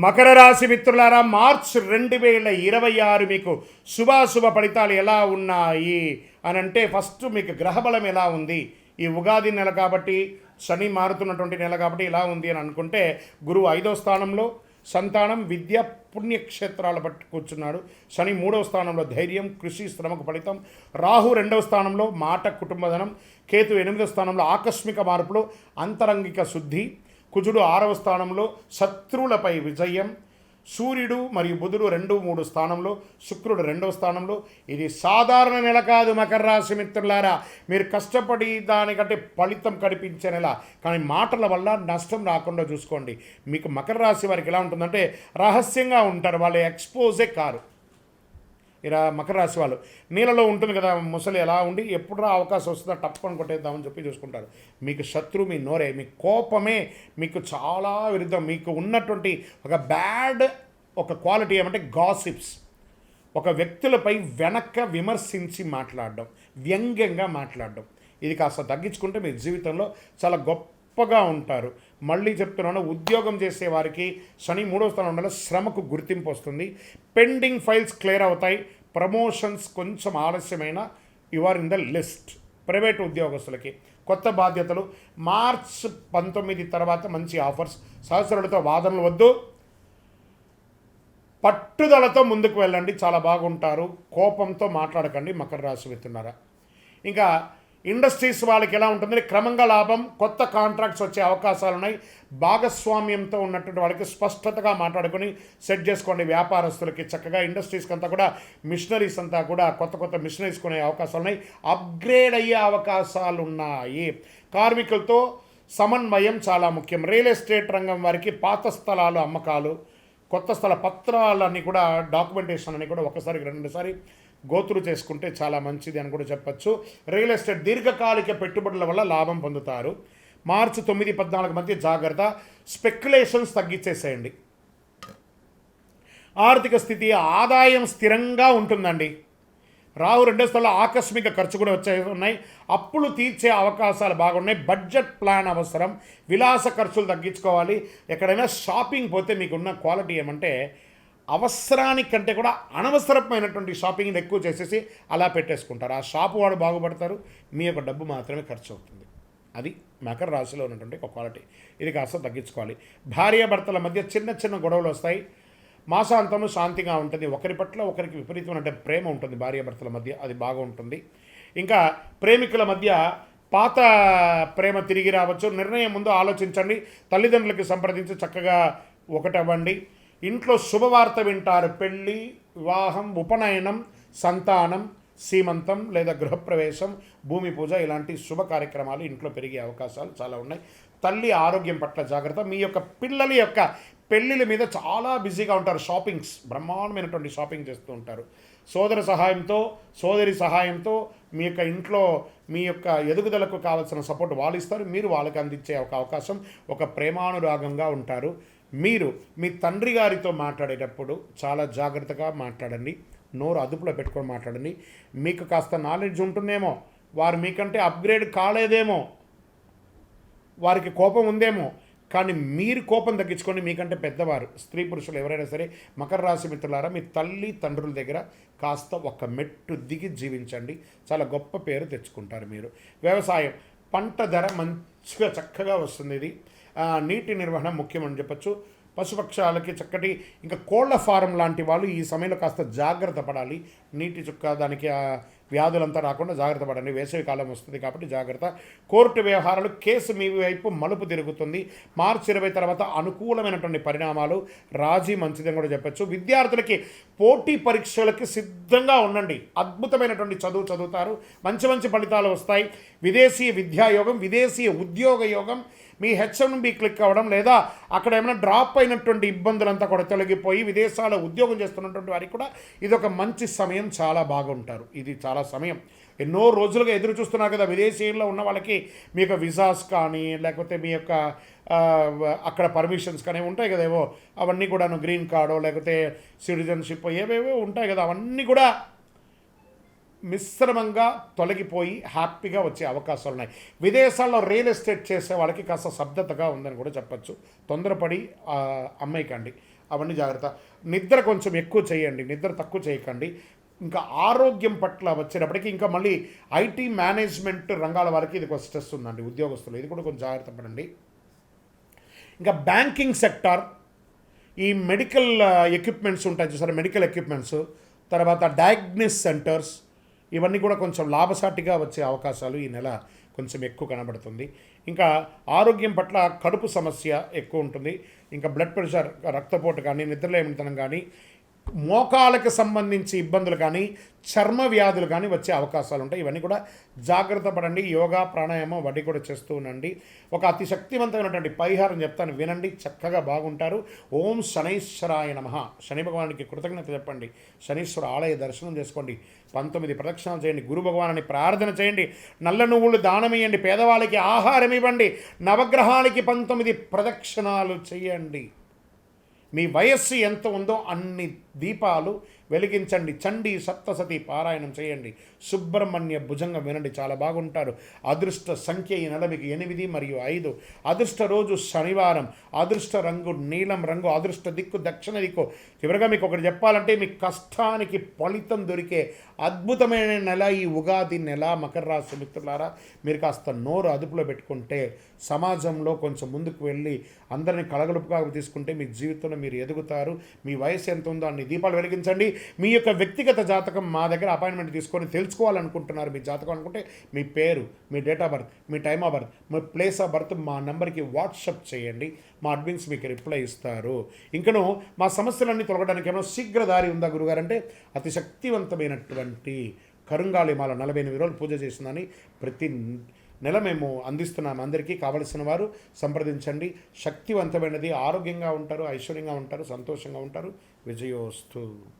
మకర రాశి మిత్రులారా, మార్చ్ 2026 మీకు శుభాశుభ ఫలితాలు ఎలా ఉన్నాయి అని అంటే, ఫస్ట్ మీకు గ్రహబలం ఎలా ఉంది. ఈ ఉగాది నెల కాబట్టి, శని మారుతున్నటువంటి నెల కాబట్టి ఇలా ఉంది అని అనుకుంటే, గురువు 5వ స్థానంలో సంతానం, విద్య, పుణ్యక్షేత్రాల బట్టి కూర్చున్నాడు. శని 3వ స్థానంలో ధైర్యం, కృషి, శ్రమకు ఫలితం. రాహు 2వ స్థానంలో మాట, కుటుంబధనం. కేతు 8వ స్థానంలో ఆకస్మిక మార్పులు, అంతరంగిక శుద్ధి. కుజుడు 6వ స్థానంలో శత్రువులపై విజయం. సూర్యుడు మరియు బుధుడు 2, 3 స్థానంలో, శుక్రుడు 2వ స్థానంలో. ఇది సాధారణ నెల కాదు మకర రాశి మిత్రులారా. మీరు కష్టపడి దానికంటే ఫలితం కనిపించే నెల, కానీ మాటల వల్ల నష్టం రాకుండా చూసుకోండి. మీకు మకర రాశి వారికి ఎలా ఉంటుందంటే, రహస్యంగా ఉంటారు, వాళ్ళు ఎక్స్పోజే కారు. ఇలా మకర రాశి వాళ్ళు నీళ్ళలో ఉంటుంది కదా ముసలి, ఎలా ఉండి ఎప్పుడు అవకాశం వస్తుందో టప్పని కొట్టేద్దామని చెప్పి చూసుకుంటారు. మీకు శత్రువు మీ నోరే, మీ కోపమే మీకు చాలా విరుద్ధం. మీకు ఉన్నటువంటి ఒక బ్యాడ్ క్వాలిటీ ఏమంటే గాసిప్స్. ఒక వ్యక్తులపై వెనక్క విమర్శించి మాట్లాడడం, వ్యంగ్యంగా మాట్లాడడం. ఇది కాస్త తగ్గించుకుంటే మీ జీవితంలో చాలా గొప్పగా ఉంటారు. మళ్ళీ చెప్తున్నాను, ఉద్యోగం చేసే వారికి శని 3వ స్థానం ఉండాలి, శ్రమకు గుర్తింపు వస్తుంది. పెండింగ్ ఫైల్స్ క్లియర్ అవుతాయి. ప్రమోషన్స్ కొంచెం ఆలస్యమైన you are in the list. Private ఉద్యోగస్తులకి కొత్త బాధ్యతలు. మార్చ్ 19 తర్వాత మంచి ఆఫర్స్. సహచరులతో వాదనలు వద్దు, పట్టుదలతో ముందుకు వెళ్ళండి, చాలా బాగుంటారు. కోపంతో మాట్లాడకండి మకర రాశి మిత్రులారా. ఇంకా ఇండస్ట్రీస్ వాళ్ళకి ఎలా ఉంటుంది, క్రమంగా లాభం, కొత్త కాంట్రాక్ట్స్ వచ్చే అవకాశాలు ఉన్నాయి. భాగస్వామ్యంతో ఉన్నటువంటి వాళ్ళకి స్పష్టతగా మాట్లాడుకొని సెట్ చేసుకోండి. వ్యాపారస్తులకి చక్కగా ఇండస్ట్రీస్కి అంతా కూడా, మిషనరీస్ అంతా కూడా కొత్త మిషనరీస్ కొనే అవకాశాలు ఉన్నాయి. అప్గ్రేడ్ అయ్యే అవకాశాలు ఉన్నాయి. కార్మికులతో సమన్వయం చాలా ముఖ్యం. రియల్ ఎస్టేట్ రంగం వారికి పాత స్థలాలు అమ్మకాలు, కొత్త స్థల పత్రాలన్నీ కూడా, డాక్యుమెంటేషన్ అన్నీ కూడా ఒకసారికి 2 గోతులు చేసుకుంటే చాలా మంచిది అని కూడా చెప్పచ్చు. రియల్ ఎస్టేట్ దీర్ఘకాలిక పెట్టుబడుల వల్ల లాభం పొందుతారు. మార్చి 9, 14 మధ్య జాగ్రత్త. స్పెక్యులేషన్స్ తగ్గించేసేయండి. ఆర్థిక స్థితి, ఆదాయం స్థిరంగా ఉంటుందండి. రాహు 2వ స్థలంలో ఆకస్మిక ఖర్చు కూడా ఉన్నాయి. అప్పులు తీర్చే అవకాశాలు బాగున్నాయి. బడ్జెట్ ప్లాన్ అవసరం. విలాస ఖర్చులు తగ్గించుకోవాలి. ఎక్కడైనా షాపింగ్ పోతే మీకున్న క్వాలిటీ ఏమంటే, అవసరానికంటే కూడా అనవసరమైనటువంటి షాపింగ్ని ఎక్కువ చేసేసి అలా పెట్టేసుకుంటారు. ఆ షాపు వాడు బాగుపడతారు, మీ యొక్క డబ్బు మాత్రమే ఖర్చు అవుతుంది. అది మకర రాశిలో ఉన్నటువంటి ఒక క్వాలిటీ. ఇది కాస్త తగ్గించుకోవాలి. భార్యాభర్తల మధ్య చిన్న గొడవలు వస్తాయి. మాసాంతము శాంతిగా ఉంటుంది. ఒకరి పట్ల ఒకరికి విపరీతమైన ప్రేమ ఉంటుంది భార్యాభర్తల మధ్య, అది బాగుంటుంది. ఇంకా ప్రేమికుల మధ్య పాత ప్రేమ తిరిగి రావచ్చు. నిర్ణయం ముందు ఆలోచించండి. తల్లిదండ్రులకి సంప్రదించి చక్కగా ఒకటవ్వండి. ఇంట్లో శుభవార్త వింటారు. పెళ్ళి, వివాహం, ఉపనయనం, సంతానం, సీమంతం లేదా గృహప్రవేశం, భూమి పూజ, ఇలాంటి శుభ కార్యక్రమాలు ఇంట్లో పెరిగే అవకాశాలు చాలా ఉన్నాయి. తల్లి ఆరోగ్యం పట్ల జాగ్రత్త. మీ యొక్క పిల్లల యొక్క పెళ్ళిళ్ళ మీద చాలా బిజీగా ఉంటారు. షాపింగ్స్, బ్రహ్మాండమైనటువంటి షాపింగ్ చేస్తూ ఉంటారు. సోదరి సహాయంతో మీ యొక్క ఇంట్లో మీ యొక్క ఎదుగుదలకు కావాల్సిన సపోర్ట్ వాళ్ళు ఇస్తారు. మీరు వాళ్ళకి అందించే ఒక అవకాశం. ఒక ప్రేమానురాగంగా ఉంటారు. మీరు మీ తండ్రి గారితో మాట్లాడేటప్పుడు చాలా జాగ్రత్తగా మాట్లాడండి. నోరు అదుపులో పెట్టుకొని మాట్లాడండి. మీకు కాస్త నాలెడ్జ్ ఉంటుందేమో, వారు మీకంటే అప్గ్రేడ్ కాలేదేమో, వారికి కోపం ఉందేమో, కానీ మీరు కోపం తగ్గించుకొని మీకంటే పెద్దవారు, స్త్రీ పురుషులు ఎవరైనా సరే, మకర రాశి మిత్రులారా, మీ తల్లి తండ్రుల దగ్గర కాస్త ఒక మెట్టు దిగి జీవించండి. చాలా గొప్ప పేరు తెచ్చుకుంటారు మీరు. వ్యవసాయం, పంట ధర మంచిగా చక్కగా వస్తుంది. ఇది నీటి నిర్వహణ ముఖ్యమని చెప్పచ్చు. పశుపక్షాలకి చక్కటి, ఇంకా కోళ్ల ఫారం లాంటి వాళ్ళు ఈ సమయంలో కాస్త జాగ్రత్త పడాలి. నీటి చుక్క, దానికి వ్యాధులంతా రాకుండా జాగ్రత్త పడండి. వేసవి కాలం వస్తుంది కాబట్టి జాగ్రత్త. కోర్టు వ్యవహారాలు, కేసు మీ వైపు మలుపు తిరుగుతుంది. మార్చి 20 తర్వాత అనుకూలమైనటువంటి పరిణామాలు, రాజీ మంచిదని కూడా చెప్పచ్చు. విద్యార్థులకి పోటీ పరీక్షలకి సిద్ధంగా ఉండండి. అద్భుతమైనటువంటి చదువు చదువుతారు. మంచి ఫలితాలు వస్తాయి. విదేశీ విద్యాయోగం, విదేశీ ఉద్యోగ యోగం. మీ H1B క్లిక్ అవ్వడం, లేదా అక్కడ ఏమైనా డ్రాప్ అయినటువంటి ఇబ్బందులంతా కూడా తొలగిపోయి విదేశాల్లో ఉద్యోగం చేస్తున్నటువంటి వారికి కూడా ఇదొక మంచి సమయం. చాలా బాగుంటారు. ఇది చాలా సమయం. ఎన్నో రోజులుగా ఎదురు చూస్తున్నారు కదా విదేశీయుల్లో ఉన్న వాళ్ళకి. మీ యొక్క విజాస్ కానీ, లేకపోతే మీ యొక్క అక్కడ పర్మిషన్స్ కానీ ఉంటాయి కదా, ఏవో అవన్నీ కూడాను, గ్రీన్ కార్డో లేకపోతే సిటిజన్షిప్ ఏవేవో ఉంటాయి కదా, అవన్నీ కూడా మిశ్రమంగా తొలగిపోయి హ్యాపీగా వచ్చే అవకాశాలు ఉన్నాయి. విదేశాల్లో రియల్ ఎస్టేట్ చేసే వాళ్ళకి కాస్త శబ్దతగా ఉందని కూడా చెప్పచ్చు. తొందరపడి అమ్మేయకండి. అవన్నీ జాగ్రత్త. నిద్ర కొంచెం ఎక్కువ చేయండి, నిద్ర తక్కువ చేయకండి. ఇంకా ఆరోగ్యం పట్ల వచ్చేటప్పటికి ఇంకా మళ్ళీ ఐటీ మేనేజ్మెంట్ రంగాల వారికి ఇది ఒక స్ట్రెస్ ఉందండి, ఉద్యోగస్తులు, ఇది కూడా కొంచెం జాగ్రత్త పడండి. ఇంకా బ్యాంకింగ్ సెక్టార్, ఈ మెడికల్ ఎక్విప్మెంట్స్ ఉంటాయి చూసారా, మెడికల్ ఎక్విప్మెంట్స్, తర్వాత డయాగ్నిస్ సెంటర్స్, ఇవన్నీ కూడా కొంచెం లాభసాటిగా వచ్చే అవకాశాలు ఈ నెల కొంచెం ఎక్కువ కనబడుతుంది. ఇంకా ఆరోగ్యం పట్ల కడుపు సమస్య ఎక్కువ ఉంటుంది. ఇంకా బ్లడ్ ప్రెషర్, రక్తపోటు కానీ, నిద్రలేమితనం కానీ, మోకాలకు సంబంధించి ఇబ్బందులు కానీ, చర్మ వ్యాధులు కానీ వచ్చే అవకాశాలు ఉంటాయి. ఇవన్నీ కూడా జాగ్రత్త పడండి. యోగా, ప్రాణాయామం వడ్డీ కూడా చేస్తూ ఉండండి. ఒక అతి శక్తివంతమైనటువంటి పరిహారం చెప్తాను, వినండి, చక్కగా బాగుంటారు. ఓం శనైశ్వరాయ నమః. శని భగవానికి కృతజ్ఞత చెప్పండి. శనీశ్వర ఆలయ దర్శనం చేసుకోండి. 19 ప్రదక్షిణాలు చేయండి. గురు భగవాన్ని ప్రార్థన చేయండి. నల్ల నువ్వులు దానం ఇవ్వండి. పేదవాళ్ళకి ఆహారం ఇవ్వండి. నవగ్రహాలకి 19 ప్రదక్షిణాలు చేయండి. మీ వయస్సు ఎంత ఉందో అన్ని దీపాలు వెలిగించండి. చండీ సప్తసతి పారాయణం చేయండి. సుబ్రహ్మణ్య భుజంగం వినండి, చాలా బాగుంటారు. అదృష్ట సంఖ్య ఈ నెల మీకు 8 మరియు 5. అదృష్ట రోజు శనివారం. అదృష్ట రంగు నీలం రంగు. అదృష్ట దిక్కు దక్షిణ దిక్కు. చివరిగా మీకు ఒకటి చెప్పాలంటే, మీ కష్టానికి ఫలితం దొరికే అద్భుతమైన నెల ఈ ఉగాది నెల. మకర రాశి మిత్రులారా, మీరు కాస్త నోరు అదుపులో పెట్టుకుంటే, సమాజంలో కొంచెం ముందుకు వెళ్ళి అందరినీ కలగలుపుగా తీసుకుంటే మీ జీవితంలో మీరు ఎదుగుతారు. మీ వయసు ఎంత ఉందో అన్ని దీపాలు వెలిగించండి. మీ యొక్క వ్యక్తిగత జాతకం మా దగ్గర అపాయింట్మెంట్ తీసుకొని తెలుసుకోవాలనుకుంటున్నారు, మీ జాతకం అనుకుంటే మీ పేరు, మీ డేట్ ఆఫ్ బర్త్, మీ టైమ్ ఆఫ్ బర్త్, మీ ప్లేస్ ఆఫ్ బర్త్ మా నెంబర్కి వాట్సప్ చేయండి. మా అడ్మిన్స్ మీకు రిప్లై ఇస్తారు. ఇంకను మా సమస్యలన్నీ తొలగడానికి ఏమైనా శీఘ్ర దారి ఉందా గురుగారు అంటే, అతి శక్తివంతమైనటువంటి కరుంగాళి మాల 48 రోజులు పూజ చేసిందని ప్రతి నెల మేము అందిస్తున్నాం. అందరికీ కావలసిన వారు సంప్రదించండి. శక్తివంతమైనది, ఆరోగ్యంగా ఉంటారు, ఐశ్వర్యంగా ఉంటారు, సంతోషంగా ఉంటారు. విజయోస్తు.